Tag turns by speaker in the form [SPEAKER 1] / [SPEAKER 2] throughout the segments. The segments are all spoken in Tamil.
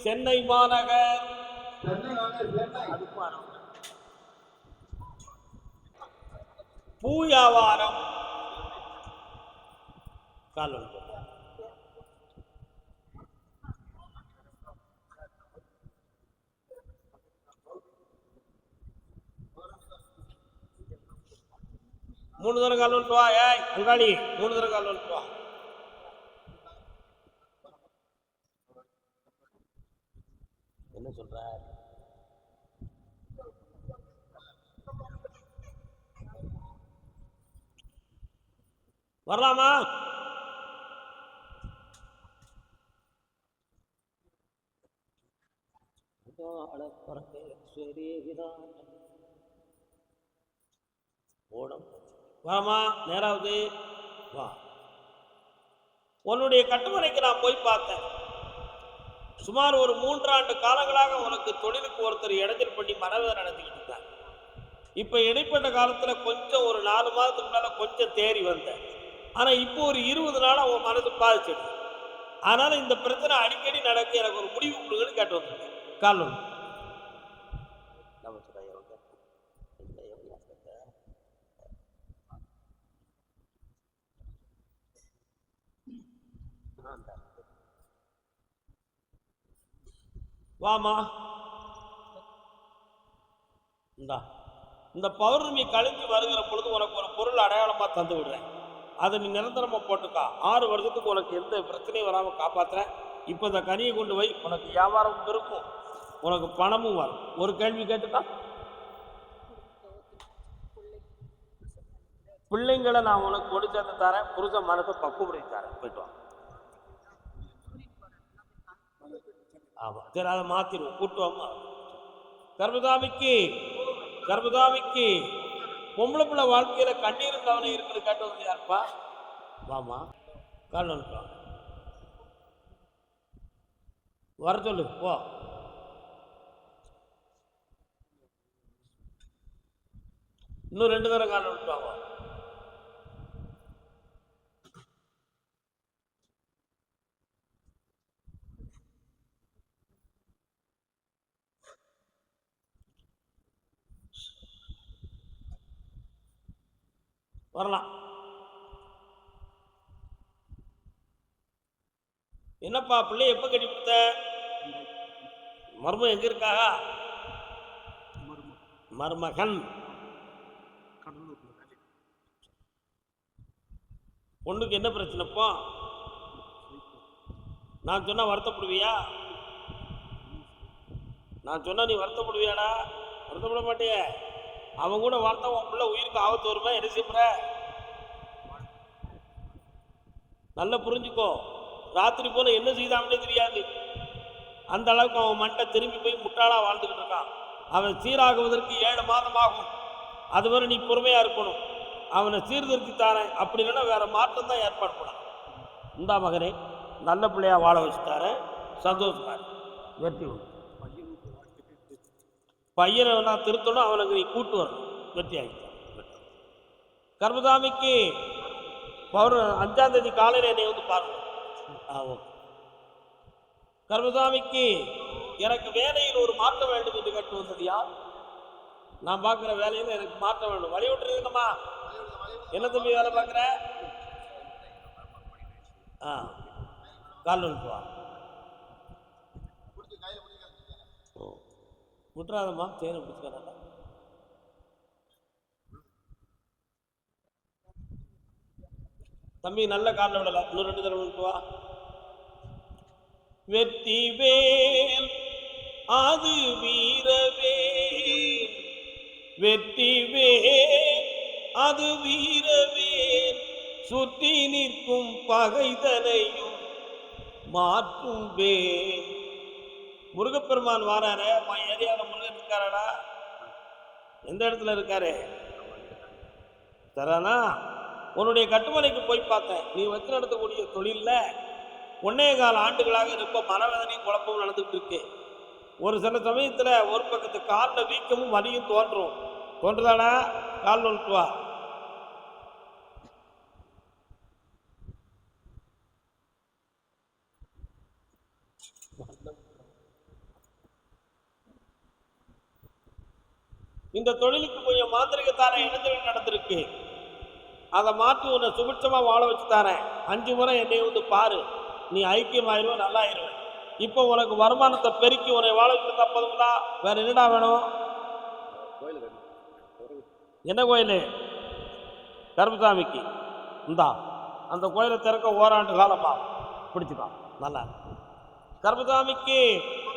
[SPEAKER 1] சென்னை மாநகர் பூ வியாபாரம் காலம் 3 தடவை கால் வந்துட்டு வா. ஏய் அங்காளி 3 தடவை கால் வந்துட்டு வா. என்ன சொல்ற? வரலாமா? ஓடம் வாமா, நேராவது வா. உன்னுடைய கட்டுமனைக்கு நான் போய் பார்த்தேன். சுமார் ஒரு 3 ஆண்டு காலங்களாக உனக்கு தொழிலுக்கு ஒருத்தர் இடைஞ்சல் பண்ணி மனவேதனை நடத்திக்கிட்டு இருந்தாங்க. இப்ப இடைப்பட்ட காலத்துல கொஞ்சம் ஒரு 4 மாதத்துக்கு முன்னால கொஞ்சம் தேறி வந்தேன். ஆனா இப்போ ஒரு 20 நாளா உன் மனசு பாதிச்சிடுது. அதனால இந்த பிரச்சனை அடிக்கடி நடக்க எனக்கு ஒரு முடிவு கொடுங்கன்னு கேட்டு வந்திருக்கேன். கால் வந்து வாமா. இந்த பௌர்ணமி கழிஞ்சு வருகிற பொழுது உனக்கு ஒரு பொருள் அடையாளமா தந்து விடுறேன். அதை நீ நிரந்தரமா போட்டுக்கா. 6 வருஷத்துக்கு உனக்கு எந்த பிரச்சனையும் வராம காப்பாத்துறேன். இப்ப இந்த கனியை கொண்டு போய் உனக்கு வியாபாரமும் இருக்கும், உனக்கு பணமும் வரும். ஒரு கேள்வி கேட்டுக்கா. பிள்ளைங்களை நான் உனக்கு கொண்டு சேர்த்து தரேன். புருஷ மனத்தை பக்குவப்படி தரேன். போயிட்டு வா. ஆமா சரி, அதை மாத்திடுவோம். கூட்டுவாமா. கர்மதாமிக்கு கர்மதாமிக்கு பொம்பளை பிள்ளை வாழ்க்கையில கண்ணீர் கவனம் இருக்குது கேட்டு வந்து யாருப்பா? வாமா, கால் வந்துட்டா வர சொல்லு போ. இன்னும் 2 தடவை கால் வந்துட்டாங்க. வரலாம். என்னப்பா பிள்ளை எப்ப கட்டி கொடுத்த? மருமகன் எங்க இருக்கா? மருமகன் பொண்ணுக்கு என்ன பிரச்சனைப்போ? நான் சொன்னா வருத்தப்படுவியா? நான் சொன்னா நீ வருத்தப்படுவியாடா? வருத்தப்பட மாட்டிய. அவன் கூட வாழ்த்தா உன் பிள்ளை உயிருக்கு ஆபத்து வருமா? என்ன செய்யற? நல்லா புரிஞ்சுக்கோ. ராத்திரி போல என்ன செய்தாங்கன்னே தெரியாது. அந்த அளவுக்கு அவன் மண்டை திரும்பி போய் முட்டாளா வாழ்ந்துக்கிட்டு இருக்கான். அவன் சீராகுவதற்கு 7 மாதம் ஆகும். அதுவரை நீ பொறுமையா இருக்கணும். அவனை சீர்திருத்தித்தாரேன். அப்படி இல்லைன்னா வேற மாற்றம் தான் ஏற்பாடு பண்ணான். இந்தா மகனே, நல்ல பிள்ளையா வாழ வச்சுட்டாரேன். சந்தோஷமா வெற்றி உண்டு. பையனை நான் திருத்தணும், அவனுக்கு நீ கூட்டு வரணும். வெற்றி ஆகிட்டான். கர்மதாமிக்கு 5ஆம் தேதி காலையில் என்னை வந்து பாருங்க. கர்மசாமிக்கு எனக்கு வேலையில் ஒரு மாற்றம் வேண்டும் என்று கேட்டு வந்தது யார்? நான் பார்க்குற வேலையில் எனக்கு மாற்றம் வேண்டும். வழி விட்டுருங்கம்மா. என்ன தம்பி வேலை பார்க்குற? கால் வந்துட்டு விட்டுறாதம்மா. சேனை பிடிச்சிக்கிறாங்க. தம்பி நல்ல காலில் விடல. இன்னும் 2 தடவை விட்டு வா. வெற்றி வேல் அது வீரவேல், வெற்றி வேல் அது வீரவேல், சுற்றி நிற்கும் பகைதனையும் மாற்றும் வேல். முருகப்பெருமான் வாராரு. ஏரியாவில் முருகன் இருக்காரடா? எந்த இடத்துல இருக்காரு? தரானா? உன்னுடைய கட்டுமனைக்கு போய் பார்த்தேன். நீ வச்சு நடத்தக்கூடிய தொழில்ல 1.25 ஆண்டுகளாக ரொம்ப மனவேதனையும் குழப்பமும் நடந்துட்டு இருக்கு. ஒரு சில சமயத்துல ஒரு பக்கத்து காலில் வீக்கமும் வலியும் தோன்றுதாடா? கால் வந்துட்டு வா. இந்த தொழிலுக்கு கொஞ்சம் மாந்திரிகத்தான இணைஞ்சல் நடந்திருக்கு, அதை மாற்றி உன்னை சுபிட்சமா வாழ வச்சு தரேன். 5 முறை என்னை வந்து பாரு, நீ ஐக்கியமாயிருவ, நல்லாயிருவேன். இப்போ உனக்கு வருமானத்தை பெருக்கி உன்னை வாழ வச்சு தப்பதுங்களா? வேற என்னடா வேணும்? என்ன கோயில்? கருப்பசாமிக்கு. இந்தா அந்த கோயிலை திறக்க ஓராண்டு காலமா பிடிச்சுதான் நல்லா. கருப்பசாமிக்கு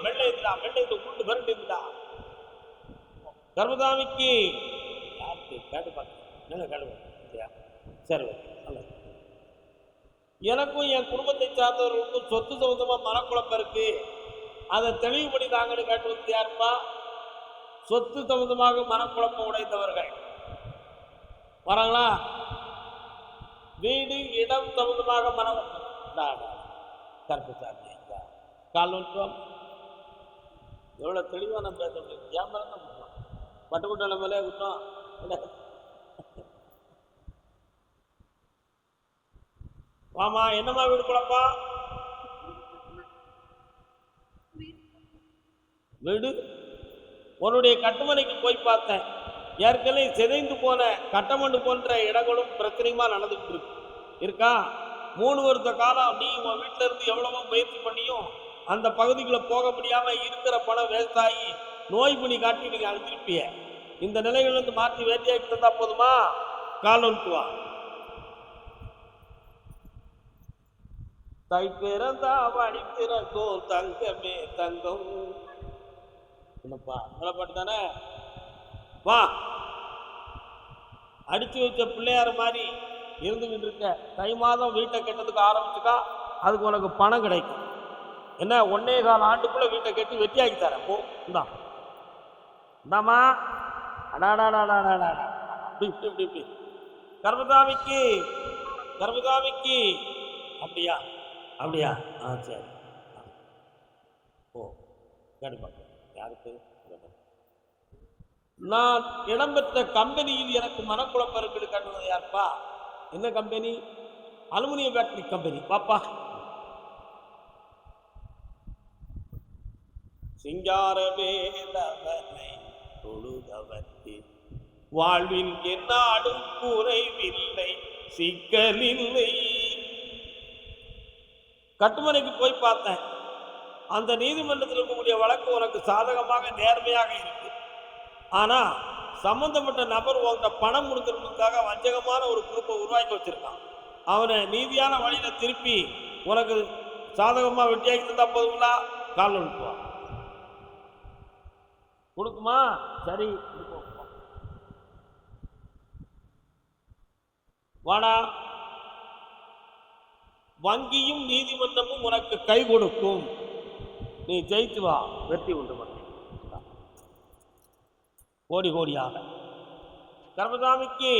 [SPEAKER 1] வெள்ளை இருந்தா, வெள்ளை உண்டு விரண்டு இருந்தா. கருப்பசாமிக்கு யாருக்கு கேட்டு பார்க்க கேட்டு சரி நல்லது. எனக்கும் என் குடும்பத்தை சார்ந்தவர்களுக்கும் சொத்து சம்பந்தமா மனக்குழப்பம் இருக்கு, அதை தெளிவுபடி தாங்கன்னு கேட்டு வந்து யாருப்பா? சொத்து சம்பந்தமாக மனக்குழப்பம் உடைந்தவர்கள் வராங்களா? வீடு இடம் சம்பந்தமாக மனம் கருப்பசாமி கால் வந்துட்டோம். எவ்வளோ தெளிவாக நம்ம பேச முடியும். ஏன் பட்டுக்குட்ட நம்மளே விட்டோம். வாமா, என்னம்மா வீடு குழப்பா? வீடு உன்னுடைய கட்டுமனைக்கு போய் பார்த்தேன். ஏற்கனவே சிதைந்து போன கட்டமண்டு போன்ற இடங்களும் பிரச்சனையுமா நடந்துட்டு இருக்கா. 3 வருஷ காலம் நீ உன் வீட்டில இருந்து எவ்வளவோ முயற்சி பண்ணியும் அந்த பகுதிக்குள்ள போக முடியாம இருக்கிற பணம் வேஸ்ட் ஆகி நோய் பணி காட்டி நீங்க அனுப்பியிருப்பிய. இந்த நிலைகள் வந்து மாற்றி வேட்டியாக்கி தந்தா போதுமா? கால் ஒன்றுவா. தை பிறந்தா வழி பிறக்கும் தங்கமே தங்கம். என்னப்பா நல்ல பாட்டு தானே? வா, அடிச்சு வச்ச பிள்ளையார் மாதிரி இருந்துகிட்டு இருக்க. தை மாதம் வீட்டை கெட்டதுக்கு ஆரம்பிச்சுக்கா, அதுக்கு உனக்கு பணம் கிடைக்கும். என்ன 1.25 ஆண்டுக்குள்ள வீட்டை கட்டி வெட்டியாக்கி தரேன். போ இந்தா இந்தாமா. அடாடாடாடாடா இப்படி இப்படி இப்படி கர்மசாமிக்கு கர்மசாமிக்கு. அப்படியா அப்படியா? ஆ சரி. ஓ கண்டிப்பா. யாருக்கு? நான் இடம்பெற்ற கம்பெனியில் எனக்கு மனக்குழப்பம் இருக்குது கட்டுவது யாருப்பா? என்ன கம்பெனி? அலுமினிய ஃபேக்டரி கம்பெனி. பாப்பா, சிங்கார வேலவனை தொழுதவர்க்கு வாழ்வில் என்னாடும் குறைவில்லை, சிக்கலில்லை. கட்டுமனைக்கு போய் பார்த்தேன். அந்த நீதிமன்றத்தில் இருக்கக்கூடிய வழக்கு உனக்கு சாதகமாக நேர்மையாக இருக்கு. ஆனா சம்பந்தப்பட்ட நபர் உங்கள்கிட்ட பணம் கொடுக்கறதுக்காக வஞ்சகமான ஒரு குரூப்பை உருவாக்கி வச்சிருக்கான். அவனை நீதியான வழியில திருப்பி உனக்கு சாதகமா வெட்டியாக்கி தந்தா போதுங்களா? கால் அனுப்புவான். கொடுக்குமா? சரி வாடா. வங்கியும் நீதிமன்றமும் உனக்கு கை கொடுக்கும். நீ ஜெயித்து வா, வெற்றி உண்டு பண்ண கோடி கோடியாக. கர்மசாமிக்கு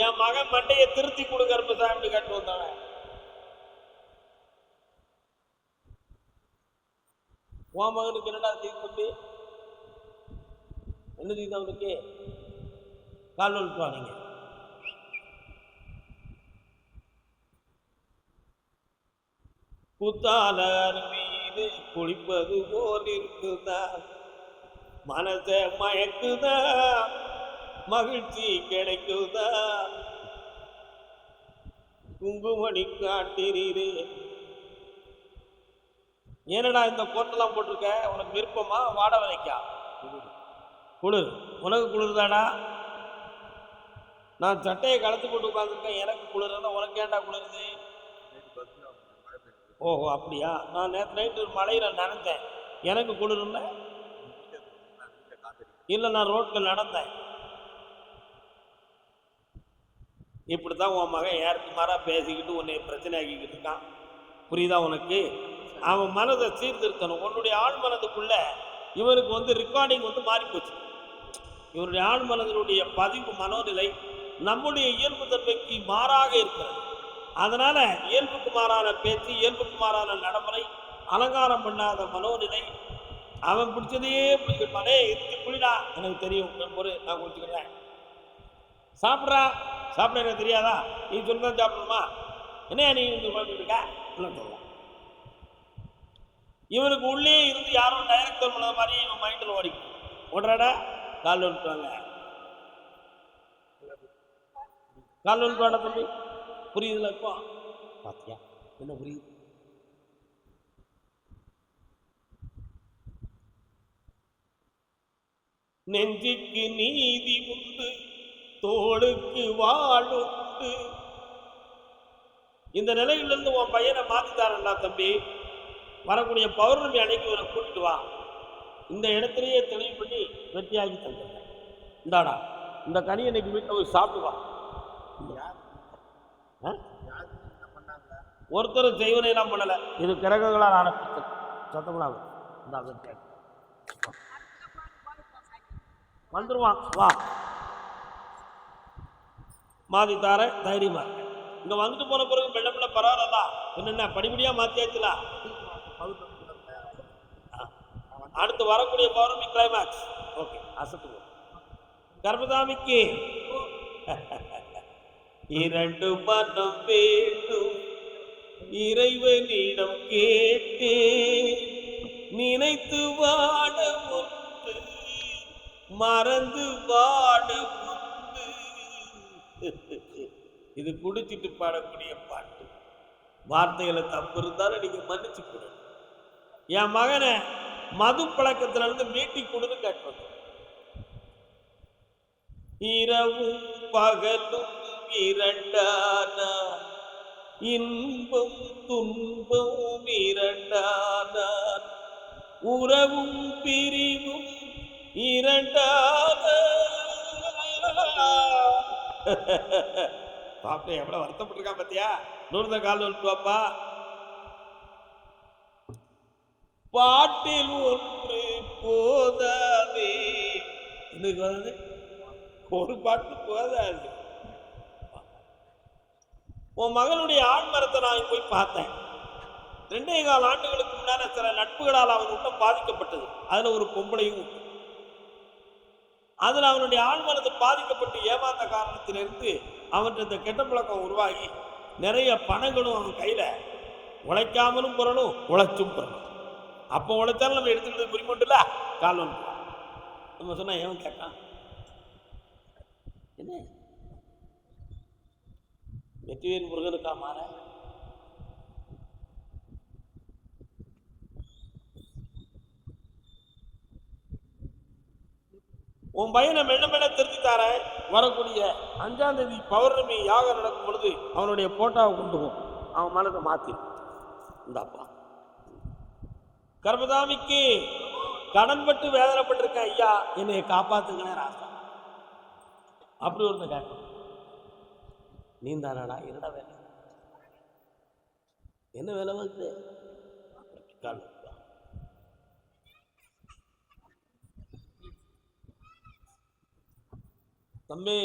[SPEAKER 1] என் மகன் மண்டையை திருத்தி கொடு கர்மசாமி கட்டு வந்தவன். உன் மகனுக்கு என்னடா செய்து சொல்லி என்ன செய்த? அவனுக்கு கால் வலுப்பா. நீங்க புத்தாளர் மீது குளிப்பது போல் இருக்குதா, மனச மயக்குதா, மகிழ்ச்சி கிடைக்குதா, குங்குமணி காட்டிரீரே. ஏனடா இந்த கோட்டெல்லாம் போட்டிருக்க? உனக்கு விருப்பமா? வாட விலைக்கா? குளிர். உனக்கு குளிர்தாடா? நான் சட்டையை கலத்து போட்டு உட்காந்துருக்கேன், எனக்கு குளிர்னா உனக்கு ஏன்டா குளிருது? ஓஹோ அப்படியா? நான் நேற்று நைட்டு மழையில் நனைஞ்சேன், எனக்கு குளிர்ல. இல்லை, நான் ரோட்டில் நடந்தேன். இப்படித்தான் உன் மகன் ஏற்கு மாறா பேசிக்கிட்டு உன்னை பிரச்சனை ஆக்கிக்கிட்டு இருக்கான். புரியுதா உனக்கு? அவன் மனதை சீர்திருத்தணும். உன்னுடைய ஆழ் மனதுக்குள்ள இவனுக்கு வந்து ரெக்கார்டிங் வந்து மாறி போச்சு. இவருடைய ஆழ் மனதினுடைய பதிவு மனோநிலை நம்முடைய இயல்பு தன்மைக்கு மாறாக இருக்கிறது. அதனால இயல்புக்கு மாறான பேச்சு, இயல்புக்கு மாறான நடைமுறை, அலங்காரம் பண்ணாத மனோநிலை, அவன் பிடிச்சதையே பிடிக்கப்பானே. எதுக்கு குளிடா? எனக்கு தெரியும், பொறு, நான் குடிச்சுக்கிறேன். சாப்பிட்றா, சாப்பிட எனக்கு தெரியாதா? நீ சொல்லிதான் சாப்பிடணுமா? என்ன நீ இருக்க சொல்லலாம். இவனுக்கு உள்ளே இருந்து யாரும் டைரக்டர் பண்ண மாதிரி இவன் மைண்டில் ஓடிக்கணும். ஓடுறாடா கால் வந்துட்டாங்க, கால் வந்துட்டாடா தம்பி. புரியுதுல இப்போ? பாத்தியா என்ன புரியுது? நெஞ்சுக்கு நீதி உண்டு, தோளுக்கு வாழுண்டு. இந்த நிலையிலிருந்து உன் பையனை மாத்தித்தாரண்டா தம்பி. வரக்கூடிய பௌர்ணமி அன்னைக்கு இவரை கூட்டிட்டு வா, இந்த இடத்துலயே தெளிவு பண்ணி வெற்றியாகி தந்துடுறேன். இந்தாடா இந்த கனி இன்னைக்கு வீட்டில் போய் சாப்பிட்டு வா. ஒருத்தர் செய்வனை எல்லாம் பண்ணல, இது கிரகங்களால் ஆரம்பிச்சு சத்தமிடாம இந்த வெற்றியாக வந்துருவான். வா மாத்தித்தார தைரியமா இங்க வந்துட்டு போன பிறகு மெல்ல மெல்ல பரவாயில்லா, என்ன படிப்படியா மாத்தியாச்சுல. அடுத்து வரக்கூடிய பௌர்ணமி கிளைமேக்ஸ். ஓகே அசத்து. கர்மதாமிக்கு இரண்டு மனம் வேண்டும் இறைவனிடம் கேட்டேன், நினைத்து வாட ஒன்று மறந்து வாட ஒன்று. இது குடிச்சிட்டு பாடக்கூடிய பாட்டு. வார்த்தைகளை தப்பு இருந்தாலும் நீங்க மன்னிச்சு கொடு. என் மகனை மது பழக்கத்துல இருந்து மீட்டி கொடுன்னு கேட்பது. இரவும் பகலும் இரண்டான, இன்பம் துன்பம் இரண்டான, உறவும் பிரிவும் இரண்டான. பாப்பா எவ்வளவு வருத்தப்பட்டிருக்கான் பாத்தியா? நூறு கால் வந்துப்பா. பாட்டில் ஒன்று போதாதே, ஒரு பாட்டு போதாது. உன் மகனுடைய ஆண்மரத்தை நான் போய் பார்த்தேன். 2.25 ஆண்டுகளுக்கு முன்னால சில நட்புகளால் அவன் உட்டம் பாதிக்கப்பட்டது. அதுல ஒரு பொம்பளையும் உண்டு. அதுல அவனுடைய ஆழ்மனது பாதிக்கப்பட்டு ஏமாந்த காரணத்திலிருந்து அவன் இந்த கெட்ட பழக்கம் உருவாகி நிறைய பணங்களும் அவன் கையில உழைக்காமலும் பெறணும், உழைச்சும் பெறணும். அப்போ உழைச்சாலும் நம்ம எடுத்துக்கிட்டு புரிமட்டுல கால் வந்து நம்ம சொன்னா ஏன் கேட்கான்? என்ன வெற்றிவேல் முருகனுக்கா மாற? உன் பையனை மெல்ல மெல்ல திருத்தி தார. வரக்கூடிய 5ஆம் தேதி பௌர்ணமி யாகம் நடக்கும் பொழுது அவனுடைய போட்டாவை கொண்டு போ, அவன் மனதை மாத்தி. இந்தாப்பா கர்மதாமிக்கு கடன்பட்டு வேதனைப்பட்டிருக்கேன் ஐயா, என்னை காப்பாத்துங்கன்னு ராசா. அப்படி ஒருத்த கேட்க நீ தானடா, என்னடா வேலை, என்ன வேலை வந்து தம்பி?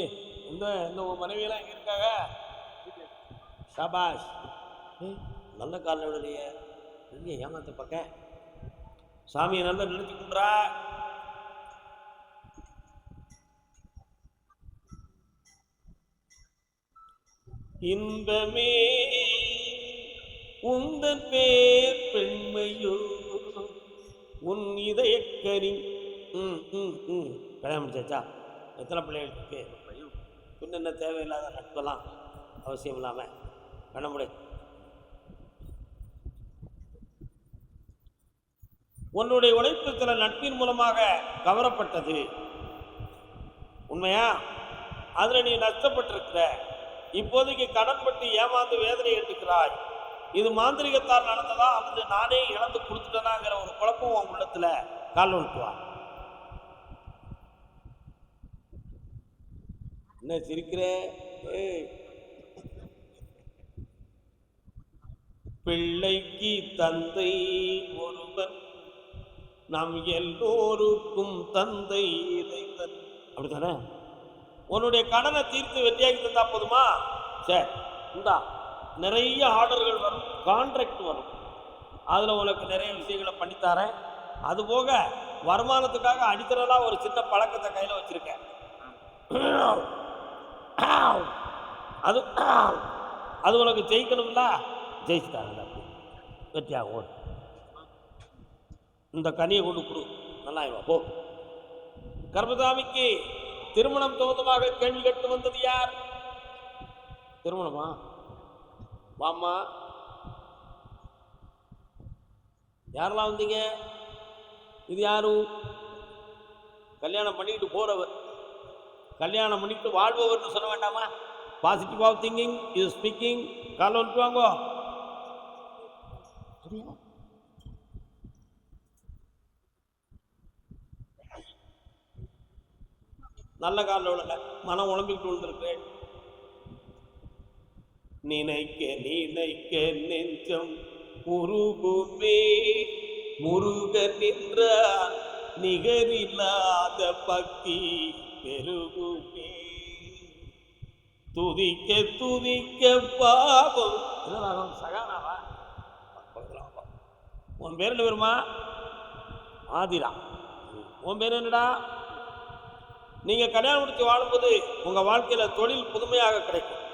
[SPEAKER 1] இந்த உன் மனைவியெல்லாம் எங்க இருக்காங்க? ஷாபாஷ், நல்ல கால விடலையே, ஏமாத்த பக்க சாமியை நல்லா நினைச்சு கொண்டா. இன்பமே உந்தன் பேர் பெண்மையோ உன் இதயக்கரி. கல்யாணம் முடிச்சாச்சா? எத்தனை பிள்ளைகளுக்கு? இன்னும் தேவையில்லாத நட்பெல்லாம் அவசியம் இல்லாம பண்ண முடியும். உன்னுடைய உழைப்பு சில நட்பின் மூலமாக கவரப்பட்டது உண்மையா? அதுல நீ நஷ்டப்பட்டிருக்கிற. இப்போதைக்கு கடன்பட்டு ஏமாந்து வேதனை எடுத்துக்கிறாய். இது மாந்திரிகத்தால் நடந்ததா அல்லது நானே இழந்து கொடுத்துட்டேனாங்கிற ஒரு குழப்பம் உன் உள்ளத்துல கால் விட்டுவா. என்ன சிரிக்கிற? பிள்ளைக்கு தந்தை ஒருவன், நம் எல்லோருக்கும் தந்தை இறைவன். அப்படித்தானே? உன்னுடைய கடனை தீர்த்து வெற்றியாக்கி தந்தா போதுமா? சரி, இந்தா நிறைய ஆர்டர்கள் வரும், கான்ட்ராக்ட் வரும். அதுல உனக்கு நிறைய விஷயங்களை பண்ணித்தாரேன். அது போக வருமானத்துக்காக அடித்தரலா ஒரு சின்ன பழக்கத்தை கையில வச்சிருக்கேன். அது அது உனக்கு ஜெயிக்கணும்ல, ஜெயிச்சுட்டாங்க, வெற்றியாகும். இந்த கனியை கொண்டு கொடு, நல்லா போ. கர்மசாமிக்கு திருமணம் சம்பந்தமாக கேள்வி கேட்டு வந்தது யார்? திருமணமா? வாமா, யாரெல்லாம் வந்தீங்க? இது யாரு? கல்யாணம் பண்ணிக்கிட்டு போறவர், கல்யாணம் பண்ணிக்கிட்டு வாழ்பவர்னு சொல்ல வேண்டாமா? Positive of thinking is speaking. கால் வந்துட்டு வாங்க. நல்ல காலில் விழுங்க, மனம் உழம்பிக்கிட்டு விழுந்திருக்கு. நினைக்க நினைக்க நெஞ்சம் முருகுமே, முருகன் நின்றார் நிகரில்லாத பக்தி பெருகுமே, துதிக்க துதிக்க பாவம். சகானாவா? உன் பேர் என்ன வருமா? ஆதிரா. உன் பேர் என்னடா? நீங்க கல்யாணம் முடிச்சு வாழும்போது உங்க வாழ்க்கையில தொழில் புதுமையாக கிடைக்கும்,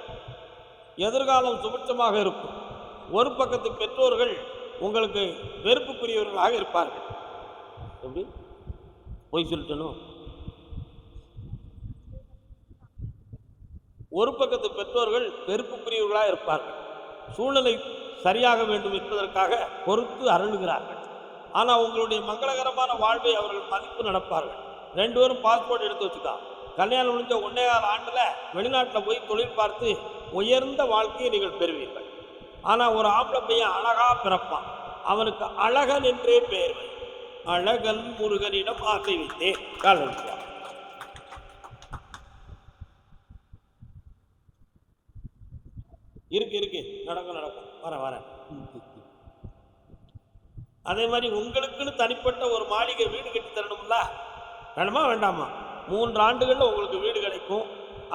[SPEAKER 1] எதிர்காலம் சுபிட்சமாக இருக்கும். ஒரு பக்கத்து பெற்றோர்கள் உங்களுக்கு வெறுப்புக்குரியவர்களாக இருப்பார்கள். எப்படி போய் சொல்லிட்டனும்? ஒரு பக்கத்து பெற்றோர்கள் வெறுப்புக்குரியவர்களாக இருப்பார்கள். சூழ்நிலை சரியாக வேண்டும் என்பதற்காக பொறுத்து அருளுகிறார்கள். ஆனால் உங்களுடைய மங்களகரமான வாழ்வை அவர்கள் மதிப்பு நடப்பார்கள். 2 பேரும் பாஸ்போர்ட் எடுத்து வச்சுக்கா, கல்யாணம் முடிஞ்ச 1.25 ஆண்டுல வெளிநாட்டில் போய் தொழில் பார்த்து உயர்ந்த வாழ்க்கையை நீங்கள் பெறுவீர்கள். ஆனால் ஒரு ஆம்பளை பையன் அழகா பிறப்பான், அவனுக்கு அழகன் என்றே பெயர். அழகன் முருகனிடம் ஆசை வைத்தே கால் வைப்பான். இருக்கு இருக்கு, நடக்கும் நடக்கும், வரேன். அதே மாதிரி உங்களுக்குன்னு தனிப்பட்ட ஒரு மாளிகை வீடு கட்டி தரணும்ல, வேணுமா வேண்டாமா? 3 ஆண்டுகளில் உங்களுக்கு வீடு கிடைக்கும்.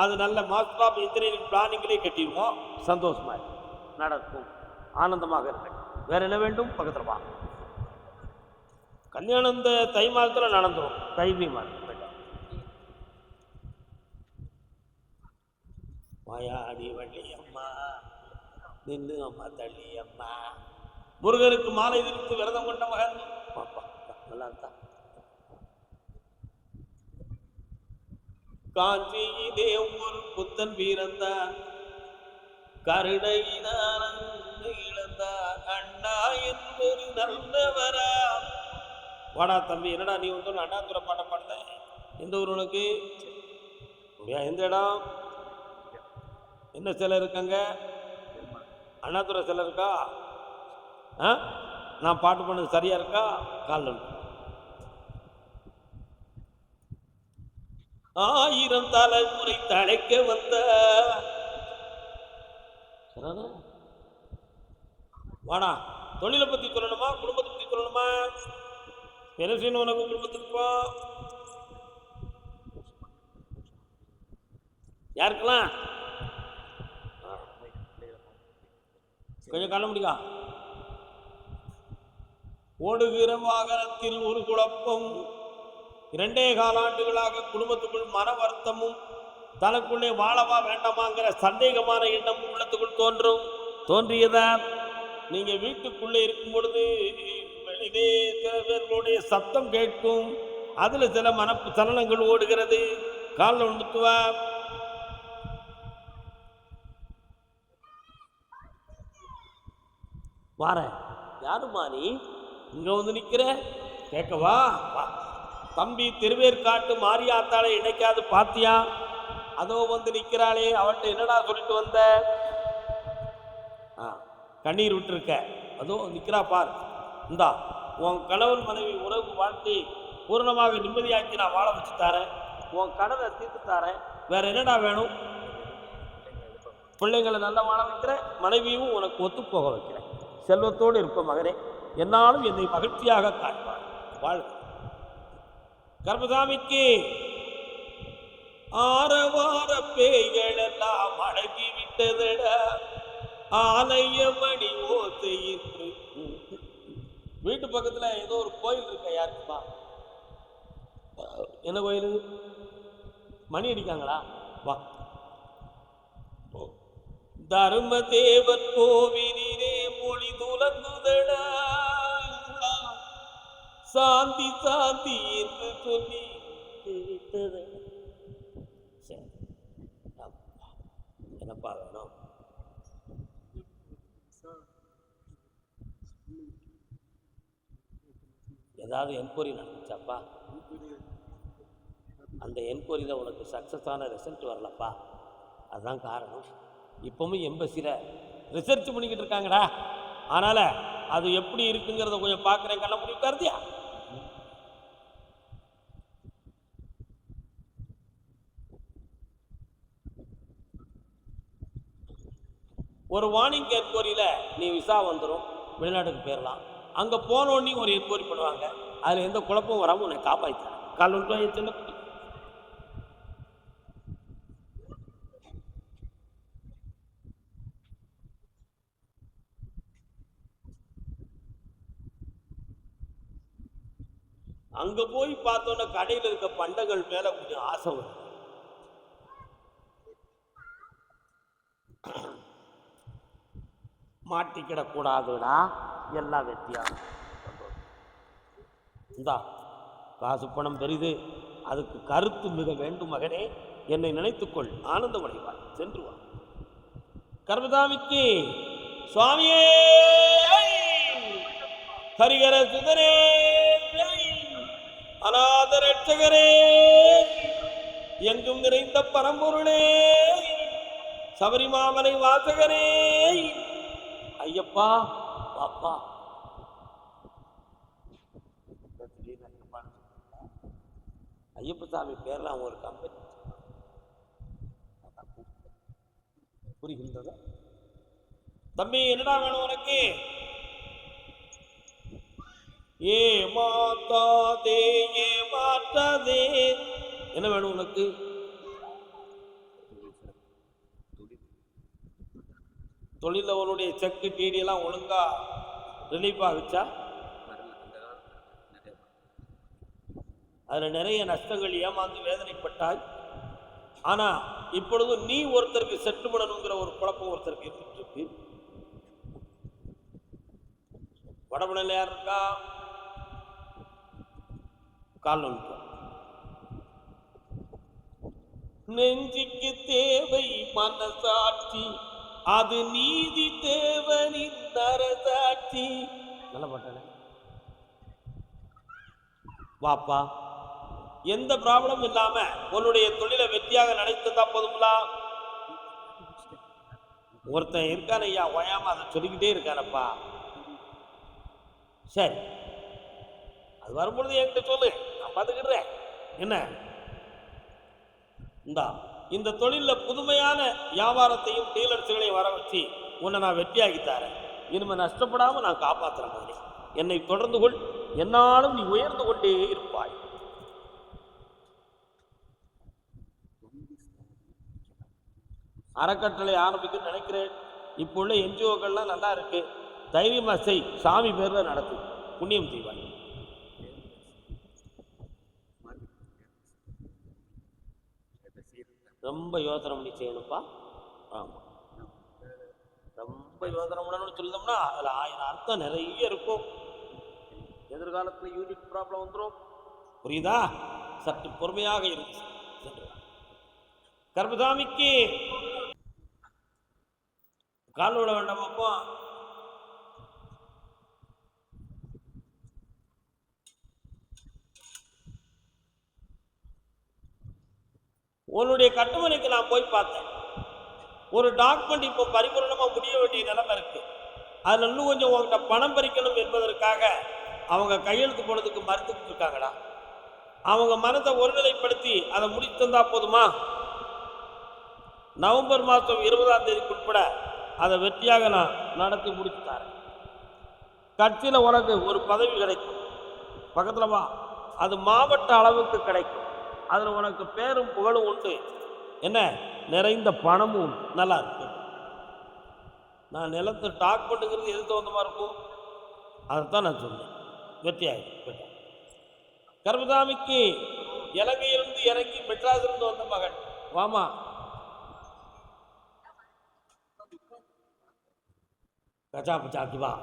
[SPEAKER 1] அது நல்ல மாஸ்டர் ஆஃப் இன்ஜினியரிங் பிளானிங்லேயே கட்டிடுவோம். சந்தோஷமா நடக்கும், ஆனந்தமாக இருக்கு. வேற என்ன வேண்டும்? பக்கத்தில் வா. கல்யாணம் இந்த தை மாதத்தில் நடந்துடும். தை மாதம் மாயாடி வள்ளி அம்மா நின்று அம்மா தள்ளி அம்மா. முருகனுக்கு மாலை விரித்து விரதம் கொண்ட மகன். நல்லா இருந்தா காஞ்சியிலே ஒரு புத்தன் வீரந்தான், கருணையினால் இழந்தார் அண்ணா என்பொரு நல்லவரா. வாடா தம்பி, என்னடா நீ வந்து அண்ணாதுரை பாட்ட பாடுத? எந்த ஊர் உனக்கு? எந்த இடம்? என்ன சிலை இருக்காங்க? அண்ணாதுரை சிலை இருக்கா? நான் பாட்டு பண்ணது சரியா இருக்கா? கால் 1000 தலைமுறை தழைக்க வந்த வாடா. தொழிலை பத்தி சொல்லணுமா, குடும்பத்தை பத்தி சொல்லணுமா? பெருசின்னு உனக்கு குடும்பத்துக்கு போ. யாருக்கெல்லாம் கொஞ்சம் காண முடியா? ஓடுகிற வாகனத்தில் ஒரு குழப்பம், 2.25 ஆண்டுகளாக குடும்பத்துக்குள் மன வருத்தமும் தனக்குள்ளே வாழவா வேண்டாமாங்கிற சந்தேகமான எண்ணம் உள்ளத்துக்குள் தோன்றியதா. நீங்க வீட்டுக்குள்ளே இருக்கும் பொழுது வெளியே சில பேர்களுடைய சத்தம் கேட்கும், அதுல சில மனப்பு சலனங்கள் ஓடுகிறது. காலில் விழுந்துட்டுவா. வார யாருமா நீ? இங்க வந்து நிக்கிற, கேட்கவா? தம்பி, திருவேற்காட்டு மாரியாத்தாளை இணைக்காது பாத்தியா? அதோ வந்து நிக்கிறாளே, அவன்கிட்ட என்னடா சொல்லிட்டு வந்த? கண்ணீர் விட்டுருக்க, அதோ நிக்கிறா பார். இந்தா உன் கணவன் மனைவி உறவு வாழ்க்கை பூர்ணமாக நிம்மதியாக்கி நான் வாழ வச்சு தாரேன், உன் கடனை தீர்த்து தாரேன். வேற என்னடா வேணும்? பிள்ளைங்களை நல்லா வாழ வைக்கிறேன், மனைவியும் உனக்கு ஒத்து போக வைக்கிறேன். செல்வத்தோடு இருப்ப மகனே, என்னாலும் என்னை மகிழ்ச்சியாக காண்பார். வாழ்க. கர்மசாமிக்கு ஆரவார பேய்கள் எல்லாம் அடங்கி விட்டதடா, ஆலய மணி ஓசை என்று. வீட்டு பக்கத்துல ஏதோ ஒரு கோயில் இருக்க, யாருக்குமா? என்ன கோயில்? மணி அடிக்காங்களா? வா. தர்மதேவன் கோவிலிலே மொழி துலங்குதடா, சாந்தி சாந்தி என்று சொல்லி வைத்து விட்டது. சரி, என்னப்பா வேணும்? ஏதாவது என்கொயரி நடந்துச்சாப்பா? அந்த என்கொயரியில் உனக்கு சக்ஸஸான ரிசல்ட் வரலப்பா. அதுதான் காரணம். இப்பவும் எம்பசியில் ரிசர்ச் பண்ணிக்கிட்டு இருக்காங்கடா. அதனால் அது எப்படி இருக்குங்கிறத கொஞ்சம் பார்க்குறேன். கண்ண முடிவு கருதியா? ஒரு வார்னிங் என்கொயரியில் நீ விசா வந்துடும், வெளிநாட்டுக்கு போயிடலாம். அங்கே போனோடனே ஒரு என்கொயரி பண்ணுவாங்க. அதில் எந்த குழப்பமும் வராமல் உன்னை காப்பாற்றித்தரேன். கால் ஒன்று சின்ன குட்டி. அங்கே போய் பார்த்தோன்னா கடையில் இருக்க பண்டங்கள் மேலே கொஞ்சம் ஆசை வரும். மாட்டிக்கிடக்கூடாதுடா, எல்லாம் வெற்றியாகும். இந்தா காசு பணம் பெரிது, அதுக்கு கருத்து மிக வேண்டும் மகனே. என்னை நினைத்துக்கொள், ஆனந்தம் அடைவாய். சென்று வா. கர்மதாமிக்கு சுவாமியே, ஹரிகர சுதரே, அநாத ரட்சகரே, எங்கும் நிறைந்த பரம்பொருளே, சபரிமாமலை வாசகரே, ஐயப்பா பாப்பா. ஐயப்ப சாமி பேர்ல அவங்க ஒரு கம்பெனி. புரிகின்றதா தம்பி? என்னடா வேணும் உனக்கு? ஏ மாத்தாதே, ஏ மாத்தாதே. என்ன வேணும் உனக்கு? தொழில் அவனுடைய செக்கு டிடி எல்லாம் ஒழுங்கா ரிலீஃப் ஆகிச்சா? அதுல நிறைய நஷ்டங்கள், ஏமாந்து வேதனைப்பட்டாய். ஆனா இப்பொழுது நீ ஒருத்தருக்கு செட்டில் பண்ணணுங்கிற ஒரு குழப்பம் ஒருத்தருக்கு இருந்துட்டு இருக்கு. வடபுணல யார் இருக்கா? கால் நோக்க. நெஞ்சுக்கு தேவை மனசாட்சி, அது நீதி தேவனின் நரசாட்சி. நல்ல பாட்டானே. வாப்பா, எந்த ப்ராப்ளமும் இல்லாம உன்னுடைய தொழிலை வெற்றியாக நினைத்ததா போதுங்களா? ஒருத்தன் இருக்கான ஐயா, ஓயாம அதை சொல்லிக்கிட்டே இருக்கானப்பா. சரி, அது வரும்பொழுது என்கிட்ட சொல்லு, நான் பார்த்துக்கிடுறேன். என்ன இந்தா இந்த தொழிலில் புதுமையான வியாபாரத்தையும் டீலர்ஸுகளையும் வர வச்சு உன்னை நான் வெற்றியாகி தரேன். இனிமே நஷ்டப்படாமல் நான் காப்பாற்றுறேன். மாதிரி என்னை தொடர்ந்து கொள், என்னாலும் நீ உயர்ந்து கொண்டே இருப்பாய். அறக்கட்டளை ஆரம்பிக்குன்னு நினைக்கிறேன். இப்போ உள்ள என்ஜிஓக்கள்லாம் நல்லா இருக்கு. தைரியமா செய், சாமி பேர்ல நடத்து, புண்ணியம் செய்வாய். ரொம்ப யோசனை பண்ணி செய்யணும்ப்பா. ஆமாம், ரொம்ப யோசனை பண்ணணும்னு சொல்லிட்டோம்னா அதில் 1000 அர்த்தம் நிறைய இருக்கும். எதிர்காலத்தில் யூனிட் ப்ராப்ளம் வந்துடும். புரியுதா? சற்று பொறுமையாக இருக்கு. கர்மசாமிக்கு கால் விட வேண்டாம். அப்போ உன்னுடைய கட்டுமனைக்கு நான் போய் பார்த்தேன். ஒரு டாக்குமெண்ட் இப்போ பரிபூர்ணமா முடிய வேண்டிய நிலைமை இருக்கு. அதுல இன்னும் கொஞ்சம் உங்ககிட்ட பணம் பறிக்கணும் என்பதற்காக அவங்க கையெழுத்து போடுறதுக்கு மறுத்துக்கிட்டு இருக்காங்கடா. அவங்க மனத்தை ஒருநிலைப்படுத்தி அதை முடித்து தந்தா போதுமா? நவம்பர் மாதம் 20ஆம் தேதிக்கு உட்பட அதை வெற்றியாக நான் நடத்தி முடித்து தரேன். கட்சியில் உனக்கு ஒரு பதவி கிடைக்கும். பக்கத்தில் வா, அது மாவட்ட அளவுக்கு கிடைக்கும். அதில் உனக்கு பேரும் புகழும் உண்டு. என்ன, நிறைந்த பணமும் நல்லா இருக்கு. நான் நிலத்து டாக் பண்ணுங்கிறது எது தகுந்தமாக இருக்கும், அதைத்தான் நான் சொன்னேன். வெற்றியாயிடும். கர்மசாமிக்கு இலங்கையிலிருந்து இறங்கி மெட்ராஸிலிருந்து வந்த மகன். வாமா, கச்சா பச்சாக்கி வா.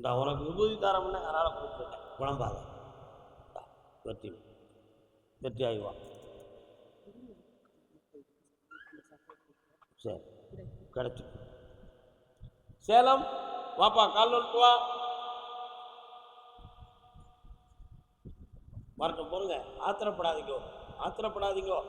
[SPEAKER 1] நான் உனக்கு விபூதி தரம்னு அதனால் கூப்பிட்டுட்டேன். குழம்பாத வெற்றி வெற்றி ஆகிவா. சரி கிடைச்சி. சேலம் வாப்பா, கால் நோட்டு வா. வரட்டும் பொறுங்க, ஆத்திரப்படாதீங்கோ ஆத்திரப்படாதீங்கோ.